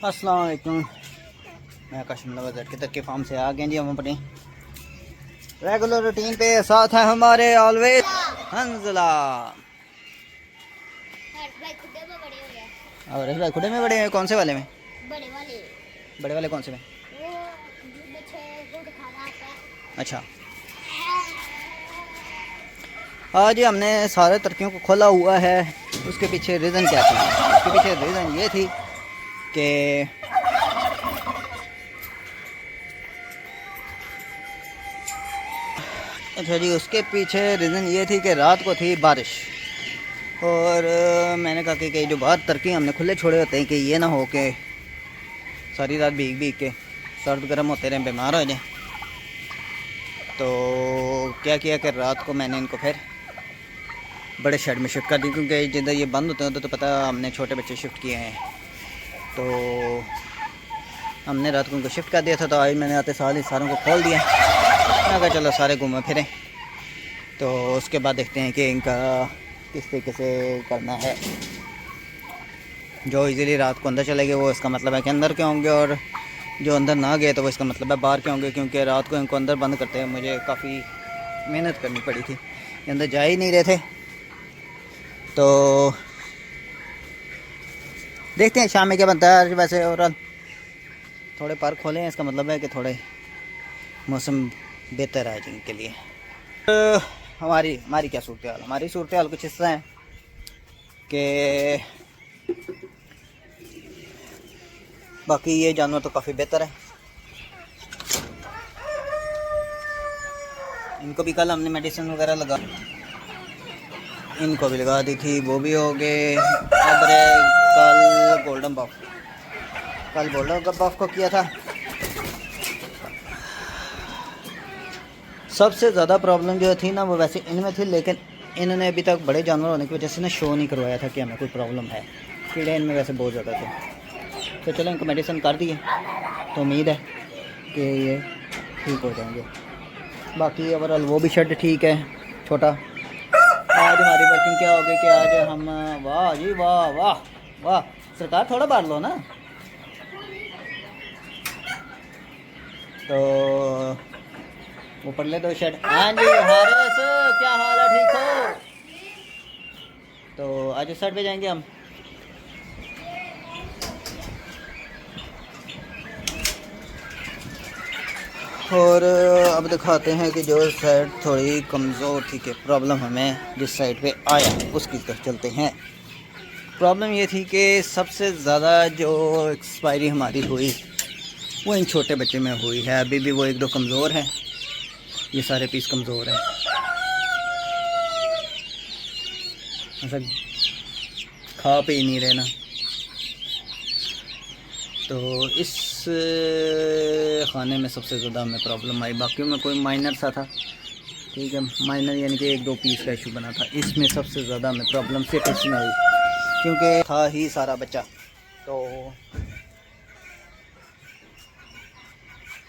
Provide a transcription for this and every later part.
अस्सलाम वालेकुम। मैं कश्मीर वज़र के तक के फार्म से आ गए जी। हम अपनी रेगुलर रूटीन पे साथ है हमारे ऑलवेज हंजला। और इस भाई खुडे में बड़े हैं, कौन से वाले में? बड़े वाले कौन से में? अच्छा, आज हमने सारे तरक्कियों को खोला हुआ है। उसके पीछे रीज़न क्या थी? उसके पीछे रीज़न ये थी कि अच्छा जी, उसके पीछे रीज़न ये थी कि रात को थी बारिश और मैंने कहा कि जो बाहर तरक्की हमने खुले छोड़े होते हैं कि ये ना हो कि सारी रात भीग भीग के सर्द गर्म होते रहें, बीमार हो जाएं। तो क्या किया कि रात को मैंने इनको फिर बड़े शेड में शिफ्ट कर दी, क्योंकि जिधर ये बंद होते हैं उधर तो पता हमने छोटे बच्चे शिफ्ट किए हैं। तो हमने रात को उनको शिफ्ट कर दिया था। तो आज मैंने आते साल ही सारों को खोल दिया। मैं कहा चलो सारे घूमे फिरें, तो उसके बाद देखते हैं कि इनका किस तरीके से करना है। जो इजीली रात को अंदर चले गए वो इसका मतलब है कि अंदर के होंगे, और जो अंदर ना गए तो वो इसका मतलब है बाहर के होंगे, क्योंकि रात को इनको अंदर बंद करते हैं मुझे काफ़ी मेहनत करनी पड़ी थी। ये अंदर जा ही नहीं रहे थे। तो देखते हैं शाम में क्या बनता है। वैसे और थोड़े पार्क खोले हैं, इसका मतलब है कि थोड़े मौसम बेहतर है जिनके लिए। तो हमारी क्या सूरत हाल? हमारी सूरत हाल कुछ इस तरह है कि बाकी ये जानवर तो काफ़ी बेहतर है। इनको भी कल हमने मेडिसिन वगैरह लगा, इनको भी लगा दी थी, वो भी हो गए। अब कल गोल्डन बफ को किया था। सबसे ज़्यादा प्रॉब्लम जो थी ना वो वैसे इनमें थी, लेकिन इन्होंने अभी तक बड़े जानवर होने की वजह से ना शो नहीं करवाया था कि हमें कोई प्रॉब्लम है। कीड़े इनमें वैसे बहुत ज़्यादा थे। तो चलो इनको मेडिसिन कर दिए, तो उम्मीद है कि ये ठीक हो जाएंगे। बाकी ओवरऑल वो भी शेड ठीक है छोटा। आज हमारी वर्किंग क्या होगी कि आज हम वाह जी वाह वाह वाह, सरकार थोड़ा बांट लो ना। तो ऊपर ले दो शेड। हाँ जी हारिस, क्या हाल है? ठीक हो? तो आज इस साइड पे जाएंगे हम। और अब दिखाते हैं कि जो साइड थोड़ी कमज़ोर थी कि प्रॉब्लम हमें जिस साइड पे आया उसकी तरफ चलते हैं। प्रॉब्लम ये थी कि सबसे ज़्यादा जो एक्सपायरी हमारी हुई वो इन छोटे बच्चे में हुई है। अभी भी वो एक दो कमज़ोर हैं, ये सारे पीस कमज़ोर हैं। ऐसा खा पी नहीं रहे ना। तो इस खाने में सबसे ज़्यादा हमें प्रॉब्लम आई। बाकी में कोई माइनर सा था, ठीक है, माइनर यानी कि एक दो पीस का इशू बना था। इसमें सबसे ज़्यादा हमें प्रॉब्लम सिर्फ इसमें हुई क्योंकि था ही सारा बच्चा। तो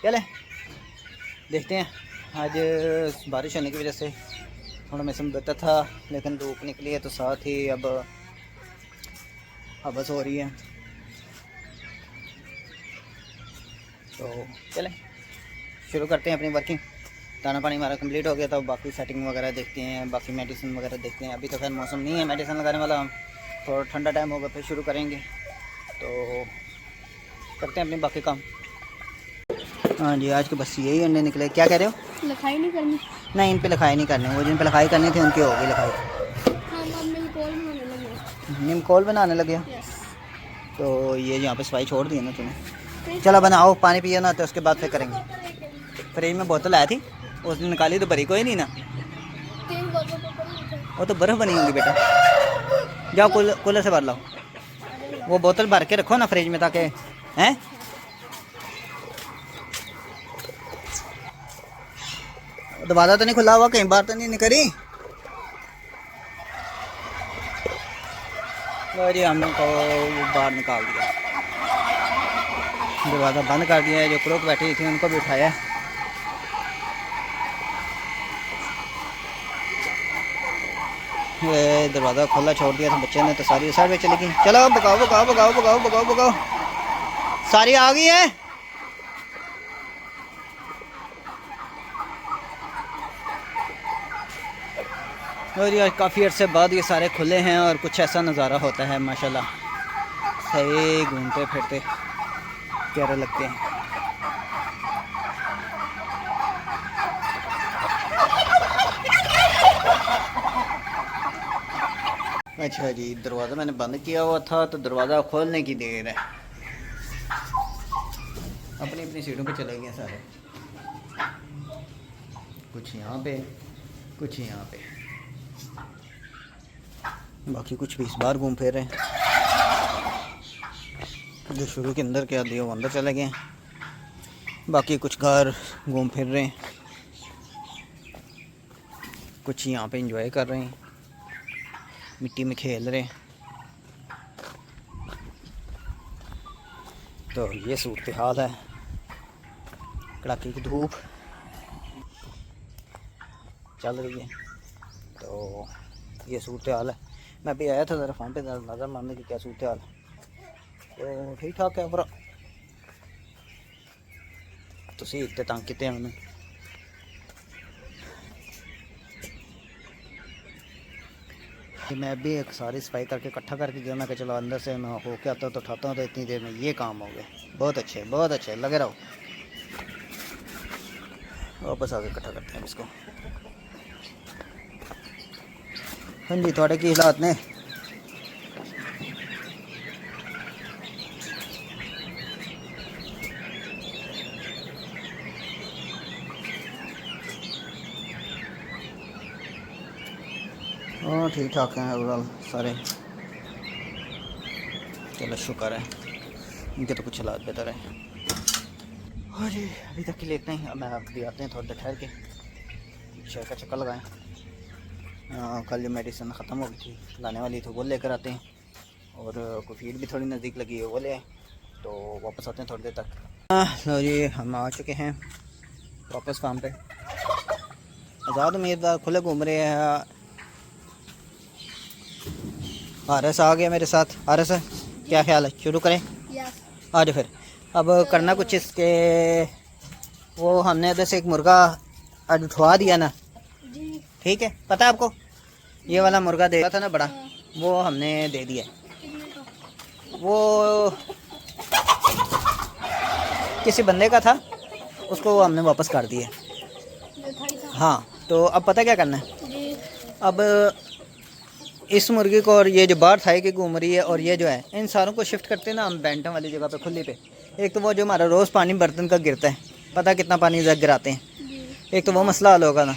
चले देखते हैं। आज बारिश होने की वजह से थोड़ा मौसम बेहतर था, लेकिन धूप निकली है तो साथ ही अब हवस हो रही है। तो चलें शुरू करते हैं अपनी वर्किंग। दाना पानी हमारा कंप्लीट हो गया था, बाकी सेटिंग वगैरह देखते हैं, बाकी मेडिसिन वगैरह देखते हैं। अभी तो खैर मौसम नहीं है मेडिसिन लगाने वाला, हम थोड़ा ठंडा टाइम होगा फिर शुरू करेंगे। तो करते हैं अपने बाकी काम। हाँ जी, आज के बस यही अंडे निकले। क्या कह रहे हो? लिखाई नहीं करनी? नहीं, इन पे लिखाई नहीं करनी, वो जिन पे लिखाई करनी थी उनकी होगी लिखाई। निमकोल बनाने लगे। तो ये यहाँ पे सफाई छोड़ दी है ना तूने? चलो बनाओ, पानी पिए ना, तो उसके बाद फिर करेंगे। फ्रिज में बोतल आई थी, उस दिन निकाली तो भरी कोई नहीं ना। वो तो बर्फ़ बनी होगी बेटा। जाओ कूलर से भर लाओ, वो बोतल भर के रखो ना फ्रिज में, ताकि हैं। दरवाज़ा तो नहीं खुला हुआ, कहीं बाहर तो नहीं निकली? जी हमने को बाहर निकाल दिया, दरवाज़ा बंद कर दिया है। जो क्रोक बैठी थी उनको भी उठाया। ये दरवाज़ा खुला छोड़ दिया था बच्चे ने, तो सारी साइड में चली गई। चलो भगाओ भगाओ भगाओ भगाओ भगाओ भगाओ। सारी आ गई है। और यार काफ़ी अर्से बाद ये सारे खुले हैं और कुछ ऐसा नज़ारा होता है माशाल्लाह। सही घूमते फिरते प्यारे लगते हैं। अच्छा जी, दरवाज़ा मैंने बंद किया हुआ था तो दरवाज़ा खोलने की देर है। अपनी अपनी सीटों पे चले गए सारे, कुछ यहाँ पे कुछ यहाँ पे, बाकी कुछ भी इस बार घूम फिर रहे हैं। जो शुरू के अंदर क्या दिया वो अंदर चले गए, बाकी कुछ घर घूम फिर रहे हैं, कुछ यहाँ पे एंजॉय कर रहे हैं, मिट्टी में खेल रहे हैं। तो ये सूरत हाल है, कड़ाके की धूप चल रही है। तो ये सूरत हाल है। मैं भी आया था ज़रा फार्म पे नज़र मारने की क्या सूरत हाल है। तो ठीक ठाक है। पर तुसी इतने तंग किते हैं। मैं भी एक सारी सफाई करके इकट्ठा करके गया। मैं चलो अंदर से मैं हो के आता तो उठाता हूँ। तो इतनी देर में ये काम हो गया। बहुत अच्छे लगे रहो। वापस आके इकट्ठा करते हैं इसको। हाँ जी, थोड़े की हालात ने हाँ ठीक ठाक हैं ओवरऑल सारे। चलो शुक्र है, इनके तो कुछ हालात बेहतर है। हाँ जी, अभी तक के लिए इतना ही। अब मैं आप भी आते हैं थोड़ी देर ठहर के, शेर का चक्कर लगाएं। कल जो मेडिसिन ख़त्म हो गई थी लाने वाली थी वो लेकर आते हैं, और कोई फीड भी थोड़ी नज़दीक लगी है वो ले आए। तो वापस आते हैं थोड़ी देर तक। लो जी, हम आ चुके हैं वापस फार्म पे। आज़ाद उम्मीदवार खुले घूम रहे हैं। आरस आ गया मेरे साथ। आरस क्या ख्याल है, शुरू करें? आ जाओ फिर। अब करना कुछ इसके, वो हमने इधर से एक मुर्गा आज उठवा दिया ना, ठीक है। पता है आपको, ये वाला मुर्गा दे रहा था ना बड़ा, वो हमने दे दिया। वो किसी बंदे का था, उसको हमने वापस कर दिया। हाँ, तो अब पता क्या करना है। अब इस मुर्गी को और ये जो बाहर थाई की घूम रही है और ये जो है, इन सारों को शिफ्ट करते हैं ना हम बैंटम वाली जगह पे, खुली पे। एक तो वो जो हमारा रोज़ पानी बर्तन का गिरता है, पता कितना पानी गिराते हैं, एक तो वो मसला हल होगा ना,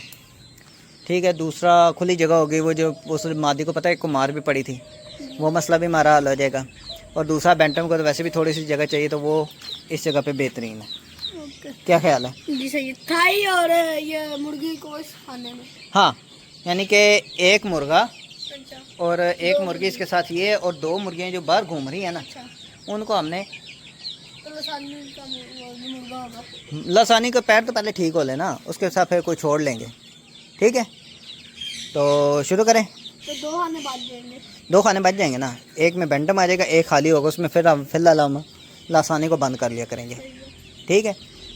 ठीक है। दूसरा खुली जगह होगी, वो जो उस मादी को पता है कुमार भी पड़ी थी, वो मसला भी हमारा हल हो जाएगा। और दूसरा बैंटम को तो वैसे भी थोड़ी सी जगह चाहिए, तो वो इस जगह पे बेहतरीन है। क्या ख्याल है? जी सही। थाई और ये मुर्गी को खाने में, हाँ, यानी कि एक मुर्गा और एक मुर्गी इसके साथ ये, और दो मुर्गियाँ जो बाहर घूम रही है ना, उनको हमने लसानी का पैर तो पहले ठीक हो लेना, उसके साथ फिर कोई छोड़ लेंगे, ठीक है। तो शुरू करें। तो दो खाने बच जाएंगे ना, एक में बैंटम आ जाएगा, एक खाली होगा, उसमें फिर हम फिलहाल हम लसानी को बंद कर लिया करेंगे, ठीक है।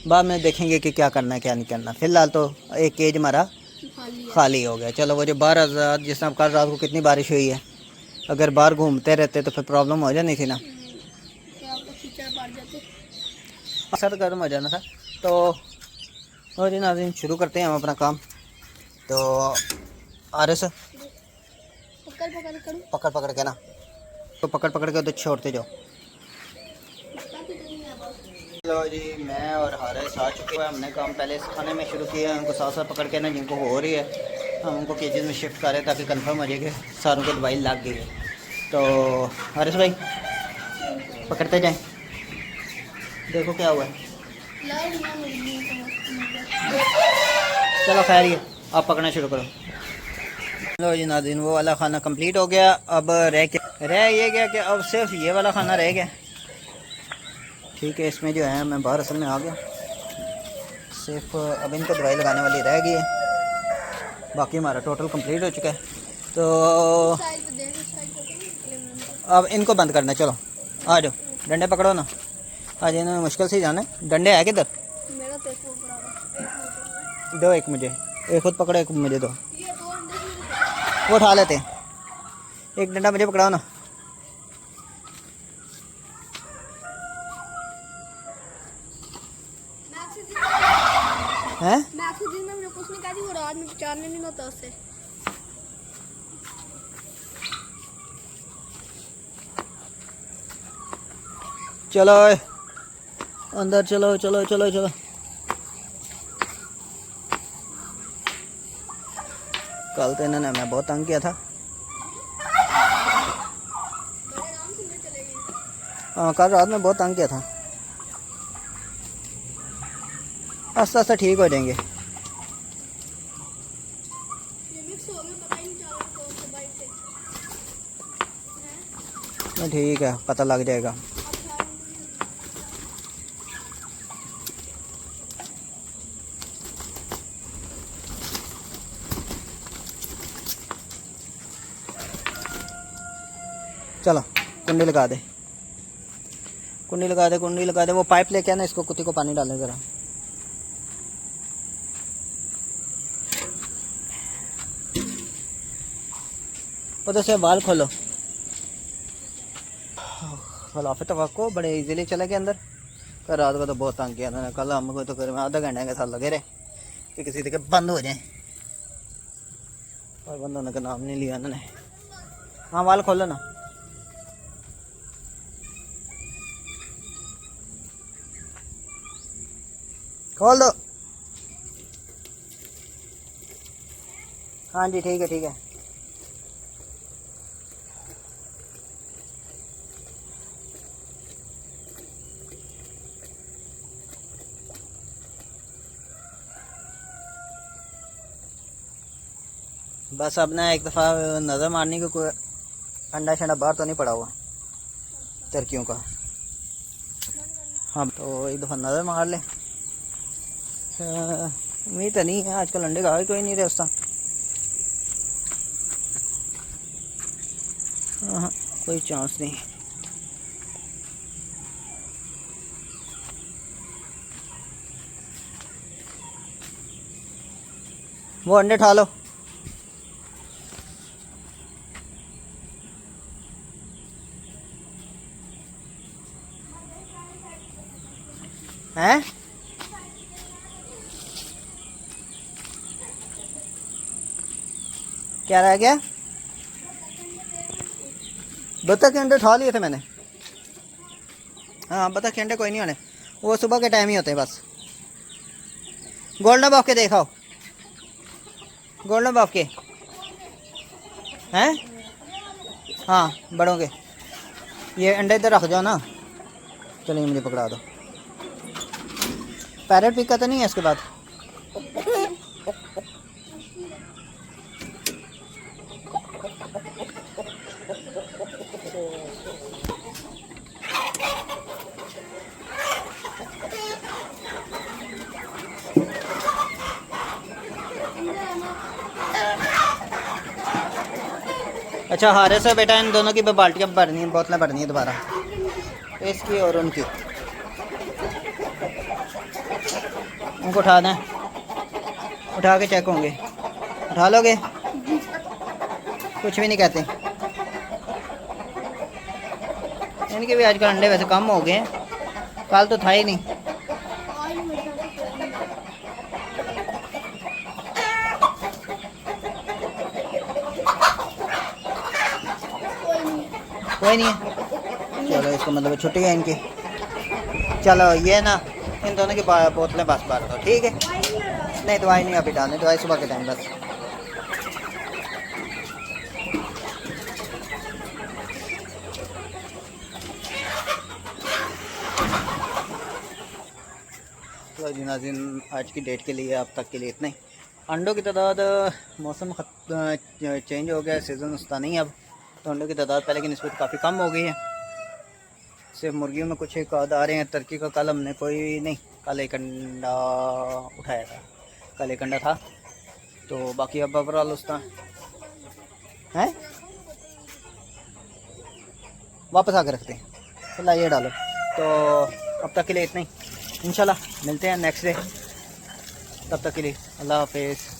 बाद में देखेंगे कि क्या करना है क्या नहीं करना। फिलहाल तो एक केज हमारा खाली हो गया। चलो, वो जो बाहर आज़ाद, जिस तरह कल रात को कितनी बारिश हुई है, अगर बाहर घूमते रहते तो फिर प्रॉब्लम हो जानी थी ना, सर गर्म हो जाना था। तो और जी नाज़रीन, शुरू करते हैं हम अपना काम। तो आरस पकड़ के ना, तो पकड़ के तो छोड़ते जाओ। चलो जी, मैं और हारिस आ चुके हैं। हमने काम पहले इस खाने में शुरू किया है, उनको साथ साथ पकड़ के ना, जिनको हो रही है हम उनको केजेस में शिफ्ट करें ताकि कंफर्म हो जाए कि सारों को दवाई लग गई है। तो हारिस भाई पकड़ते जाएं, देखो क्या हुआ है। चलो खैर, ये आप पकड़ना शुरू करो। लो जी नाज़रीन, वो वाला खाना कंप्लीट हो गया। अब रह ये गया कि अब सिर्फ ये वाला खाना रह गया, ठीक है। इसमें जो है मैं बाहर असल में आ गया, सिर्फ अब इनको दवाई लगाने वाली रह गई है, बाकी हमारा टोटल कंप्लीट हो चुका है। तो अब इनको बंद करना। चलो आ जाओ, डंडे पकड़ो ना। आज इन्होंने मुश्किल से ही जाना है। डंडे है किधर? मेरा तो एक वो पड़ा है। दो, एक मुझे, एक खुद पकड़ो, एक मुझे दो। ये दो अंडे मेरे वो उठा लेते हैं। एक डंडा मुझे पकड़ाओ ना। हैं? मैं आपसे दिन में मुझे कुछ नहीं कहा थी, वो रात में पहचानने नहीं होता उससे। चलो अंदर चलो चलो चलो चलो। कल तो इन्होंने हमें बहुत तंग किया था। बड़े आराम से ले चले गए। हाँ, कल रात में बहुत तंग किया था। आस्ते आस्ते ठीक हो जाएंगे। ये मिक्स हो गए, पता ही नहीं चला कौन से बाइक से हैं। ठीक है, पता लग जाएगा। अब चलो कुंडी लगा दे, कुंडी लगा दे, कुंडी लगा दे। वो पाइप लेके आना, इसको कुत्ते को पानी डालने ज़रा। उधर से बाल खोलो। खिलाफ तवक्को बड़े इजीली चले गए अंदर। कल रात को तो बहुत तंग किया उन्होंने। कल हमको तो घर में आधा घंटे के साथ लगे रहे कि किसी तरीके बंद हो जाए, और बंद होने का नाम नहीं लिया उन्होंने। हाँ, बाल खोलो ना। खोल दो। हाँ जी, ठीक है ठीक है। बस अब ना एक दफ़ा नज़र मारने को, कोई अंडा शंडा बाहर तो नहीं पड़ा हुआ टर्कियों का। हाँ, तो एक दफ़ा नज़र मार ले। उम्मीद तो नहीं है, आजकल अंडे का कोई नहीं रहता। हाँ, कोई चांस नहीं। वो अंडे उठा लो। हैं? क्या रह गया? बतख के अंडे उठा लिए थे मैंने। हाँ, बतख के अंडे कोई नहीं आने, वो सुबह के टाइम ही होते हैं बस। गोल्डन बॉफ के देखाओ, गोल्डन बॉफ के हैं? हाँ, बड़ों के। ये अंडे इधर रख जाओ ना। चलिए, मुझे पकड़ा दो। पैरेट पिक का तो नहीं है इसके बाद? अच्छा, हारे से बेटा इन दोनों की बाल्टियाँ भरनी है, बोतलें भरनी है दोबारा, इसकी और उनकी। उनको उठा दें, उठा के चेक होंगे। उठा लोगे? कुछ भी नहीं कहते। इनके भी आजकल अंडे वैसे कम हो गए हैं, कल तो था ही नहीं। कोई नहीं है। चलो, इसको मतलब छुट्टी है इनकी। चलो, ये ना इन दोनों की बोतलें बस बार दो, ठीक है? नहीं, दवाई नहीं अभी डालनी, दवाई सुबह के टाइम बस। तो जी नाज़रीन, आज की डेट के लिए अब तक के लिए इतना ही। अंडों की तादाद, मौसम चेंज हो गया, सीज़न उसका नहीं अब, तो अंडों की तादाद पहले की निस्बत काफ़ी कम हो गई है। सिर्फ मुर्गियों में कुछ एक आध आ रहे हैं। टर्की का कल हमने कोई नहीं, कल एक अंडा उठाया था, कल एक अंडा था, तो बाकी अब ओवरऑल उसका है। वापस आके रखते हैं, तो लाइए डालो। तो अब तक के लिए इतना ही। इंशाल्लाह मिलते हैं नेक्स्ट डे, तब तक के लिए अल्लाह हाफिज़।